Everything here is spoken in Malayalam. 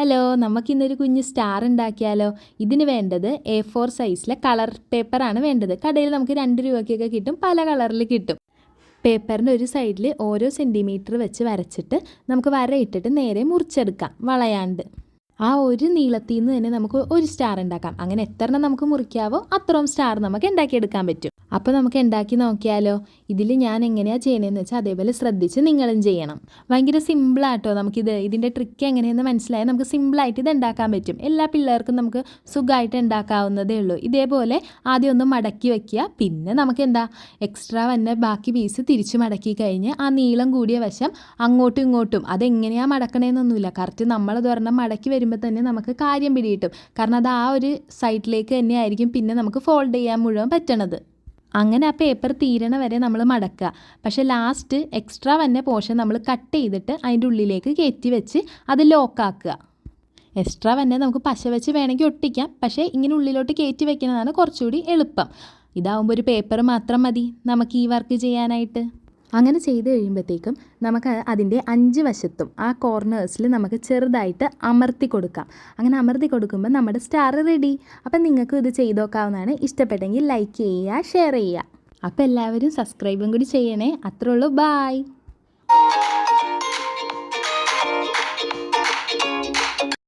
ഹലോ, നമുക്കിന്നൊരു കുഞ്ഞ് സ്റ്റാർ ഉണ്ടാക്കിയാലോ? ഇതിന് വേണ്ടത് A4 സൈസിലെ കളർ പേപ്പറാണ് വേണ്ടത്. കടയിൽ നമുക്ക് 2 രൂപയ്ക്കൊക്കെ കിട്ടും, പല കളറിൽ കിട്ടും. പേപ്പറിൻ്റെ ഒരു സൈഡിൽ ഓരോ സെൻറ്റിമീറ്റർ വെച്ച് വരച്ചിട്ട് നമുക്ക് വരയിട്ടിട്ട് നേരെ മുറിച്ചെടുക്കാം വളയാണ്ട്. ആ ഒരു നീളത്തിൽ നിന്ന് തന്നെ നമുക്ക് ഒരു സ്റ്റാർ ഉണ്ടാക്കാം. അങ്ങനെ എത്രണ്ണം നമുക്ക് മുറിക്കാവോ അത്രയും സ്റ്റാർ നമുക്ക് ഉണ്ടാക്കിയെടുക്കാൻ പറ്റും. അപ്പോൾ നമുക്ക് ഉണ്ടാക്കി നോക്കിയാലോ? ഇതിൽ ഞാൻ എങ്ങനെയാണ് ചെയ്യണതെന്ന് വെച്ചാൽ അതേപോലെ ശ്രദ്ധിച്ച് നിങ്ങളും ചെയ്യണം. ഭയങ്കര സിമ്പിളാട്ടോ. ഇതിൻ്റെ ട്രിക്ക് എങ്ങനെയെന്ന് മനസ്സിലായാൽ നമുക്ക് സിമ്പിളായിട്ട് ഇത് ഉണ്ടാക്കാൻ പറ്റും. എല്ലാ പിള്ളേർക്കും നമുക്ക് സുഖമായിട്ട് ഉണ്ടാക്കാവുന്നതേ ഉള്ളൂ. ഇതേപോലെ ആദ്യം ഒന്ന് മടക്കി വയ്ക്കുക. പിന്നെ നമുക്ക് എക്സ്ട്രാ വന്ന ബാക്കി പീസ് തിരിച്ച് മടക്കി കഴിഞ്ഞ് ആ നീളം കൂടിയ വശം അങ്ങോട്ടും ഇങ്ങോട്ടും അതെങ്ങനെയാണ് മടക്കണേന്നൊന്നുമില്ല. കറക്റ്റ് നമ്മളത് ഒരെണ്ണം മടക്കി വരുമ്പോൾ തന്നെ നമുക്ക് കാര്യം പിടികിട്ടും. കാരണം അത് ആ ഒരു സൈഡിലേക്ക് തന്നെ ആയിരിക്കും പിന്നെ നമുക്ക് ഫോൾഡ് ചെയ്യാൻ മുഴുവൻ പറ്റണത്. അങ്ങനെ ആ പേപ്പർ തീരണ വരെ നമ്മൾ മടക്കുക. പക്ഷേ ലാസ്റ്റ് എക്സ്ട്രാ വന്ന പോർഷൻ നമ്മൾ കട്ട് ചെയ്തിട്ട് അതിൻ്റെ ഉള്ളിലേക്ക് കയറ്റി വെച്ച് അത് ലോക്കാക്കുക. എക്സ്ട്രാ വന്നെ നമുക്ക് പശ വെച്ച് വേണമെങ്കിൽ ഒട്ടിക്കാം. പക്ഷേ ഇങ്ങനെ ഉള്ളിലോട്ട് കയറ്റി വെക്കുന്നതാണ് കുറച്ചുകൂടി എളുപ്പം. ഇതാവുമ്പോൾ ഒരു പേപ്പർ മാത്രം മതി നമുക്ക് ഈ വർക്ക് ചെയ്യാനായിട്ട്. അങ്ങനെ ചെയ്ത് കഴിയുമ്പോഴത്തേക്കും നമുക്ക് അതിൻ്റെ 5 വശത്തും ആ കോർണേഴ്സിൽ നമുക്ക് ചെറുതായിട്ട് അമർത്തി കൊടുക്കാം. അങ്ങനെ അമർത്തി കൊടുക്കുമ്പോൾ നമ്മുടെ സ്റ്റാർ റെഡി. അപ്പം നിങ്ങൾക്കും ഇത് ചെയ്ത് നോക്കാവുന്നതാണ്. ഇഷ്ടപ്പെട്ടെങ്കിൽ ലൈക്ക് ചെയ്യുക, ഷെയർ ചെയ്യുക. അപ്പോൾ എല്ലാവരും സബ്സ്ക്രൈബും കൂടി ചെയ്യണേ. അത്രേ ഉള്ളൂ. ബായ്.